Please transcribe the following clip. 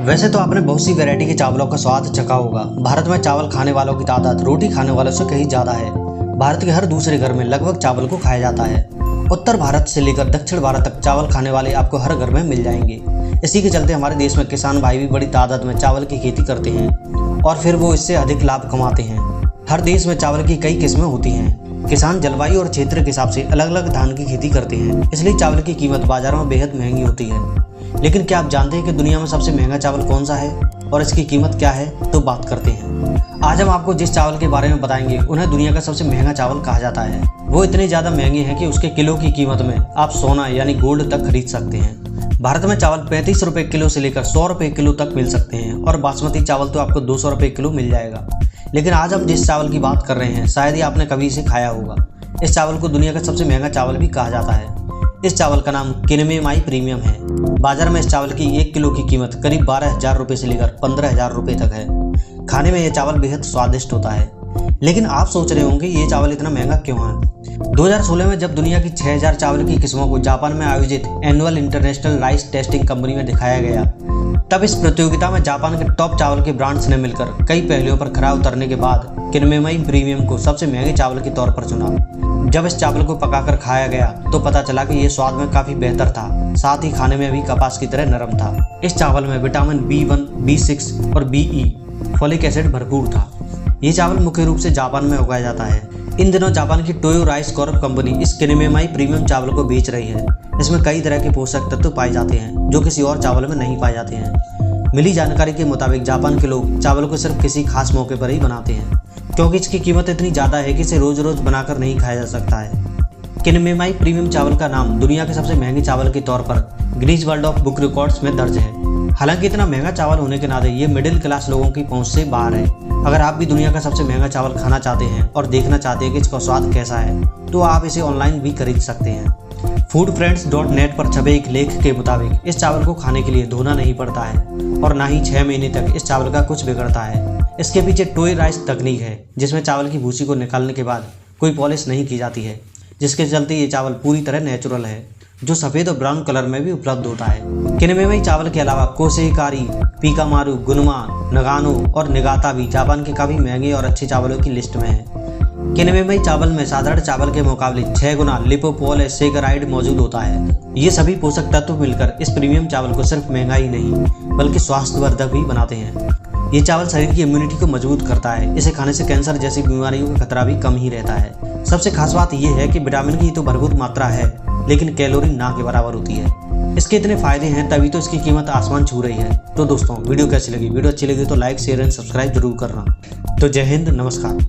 वैसे तो आपने बहुत सी वैरायटी के चावलों का स्वाद चखा होगा। भारत में चावल खाने वालों की तादाद रोटी खाने वालों से कहीं ज़्यादा है। भारत के हर दूसरे घर में लगभग चावल को खाया जाता है। उत्तर भारत से लेकर दक्षिण भारत तक चावल खाने वाले आपको हर घर में मिल जाएंगे। इसी के चलते हमारे देश में किसान भाई भी बड़ी तादाद में चावल की खेती करते हैं और फिर वो इससे अधिक लाभ कमाते हैं। हर देश में चावल की कई किस्में होती हैं। किसान जलवायु और क्षेत्र के हिसाब से अलग अलग धान की खेती करते हैं, इसलिए चावल की कीमत बाजार में बेहद महंगी होती है। लेकिन क्या आप जानते हैं कि दुनिया में सबसे महंगा चावल कौन सा है और इसकी कीमत क्या है? तो बात करते हैं। आज हम आपको जिस चावल के बारे में बताएंगे उन्हें दुनिया का सबसे महंगा चावल कहा जाता है। वो इतने ज़्यादा महंगे हैं कि उसके किलो की कीमत में आप सोना यानी गोल्ड तक खरीद सकते हैं। भारत में चावल 35 रुपये किलो से लेकर 100 रुपये किलो तक मिल सकते हैं और बासमती चावल तो आपको 200 रुपये किलो मिल जाएगा। लेकिन आज हम जिस चावल की बात कर रहे हैं शायद ही आपने कभी इसे खाया होगा। इस चावल को दुनिया का सबसे महंगा चावल भी कहा जाता है। इस चावल का नाम किनमे माई प्रीमियम है। बाजार में इस चावल की 1 किलो की कीमत करीब 12,000 रुपये से लेकर 15,000 रुपये तक है। खाने में यह चावल बेहद स्वादिष्ट होता है। लेकिन आप सोच रहे होंगे ये चावल इतना महंगा क्यों है? 2016 में जब दुनिया की 6000 चावल की किस्मों को जापान में आयोजित annual international rice testing company में दिखाया गया, तब इस प्रतियोगिता में जापान के टॉप चावल के ब्रांड्स ने मिलकर कई पहलुओं पर खरा उतरने के बाद किनमे माई प्रीमियम को सबसे महंगे चावल के तौर पर चुना। जब इस चावल को पकाकर खाया गया तो पता चला कि ये स्वाद में काफी बेहतर था, साथ ही खाने में भी कपास की तरह नरम था। इस चावल में विटामिन B1, B6 और BE फोलिक एसिड भरपूर था। ये चावल मुख्य रूप से जापान में उगाया जाता है। इन दिनों जापान की टोयो राइस कॉर्प कंपनी इस किनमे माई प्रीमियम चावल को बेच रही है। इसमें कई तरह के पोषक तत्व पाए जाते हैं जो किसी और चावल में नहीं पाए जाते हैं। मिली जानकारी के मुताबिक जापान के लोग चावल को सिर्फ किसी खास मौके पर ही बनाते हैं, क्योंकि इसकी कीमत इतनी ज़्यादा है कि इसे रोज रोज बनाकर नहीं खाया जा सकता है। किनमे माई प्रीमियम चावल का नाम दुनिया के सबसे महंगे चावल के तौर पर Guinness world of book records में दर्ज है। हालांकि इतना महंगा चावल होने के नाते ये मिडिल क्लास लोगों की पहुंच से बाहर है। अगर आप भी दुनिया का सबसे महंगा चावल खाना चाहते हैं और देखना चाहते हैं कि इसका स्वाद कैसा है, तो आप इसे ऑनलाइन भी खरीद सकते हैं। foodfriends.net पर छपे एक लेख के मुताबिक इस चावल को खाने के लिए धोना नहीं पड़ता है और ना ही 6 महीने तक इस चावल का कुछ बिगड़ता है। इसके पीछे टोय राइस तकनीक है, जिसमें चावल की भूसी को निकालने के बाद कोई पॉलिश नहीं की जाती है, जिसके चलते ये चावल पूरी तरह नेचुरल है, जो सफ़ेद और ब्राउन कलर में भी उपलब्ध होता है। किनमे माई चावल के अलावा कोसेकारी, पीकामारू, गुनमा, नगानो और निगाता भी जापान के काफ़ी महंगे और अच्छे चावलों की लिस्ट में है। किनमे माई चावल में साधारण चावल के मुकाबले 6 गुना लिपोपोलिसैकेराइड मौजूद होता है। ये सभी पोषक तत्व मिलकर इस प्रीमियम चावल को सिर्फ महंगा ही नहीं बल्कि स्वास्थ्यवर्धक भी बनाते हैं। ये चावल शरीर की इम्यूनिटी को मजबूत करता है। इसे खाने से कैंसर जैसी बीमारियों का खतरा भी कम ही रहता है। सबसे खास बात यह है कि विटामिन की तो भरपूर मात्रा है, लेकिन कैलोरी ना के बराबर होती है। इसके इतने फायदे हैं तभी तो इसकी कीमत आसमान छू रही है। तो दोस्तों, वीडियो कैसी लगी? वीडियो अच्छी लगी तो लाइक, शेयर एंड सब्सक्राइब जरूर करना। तो जय हिंद, नमस्कार।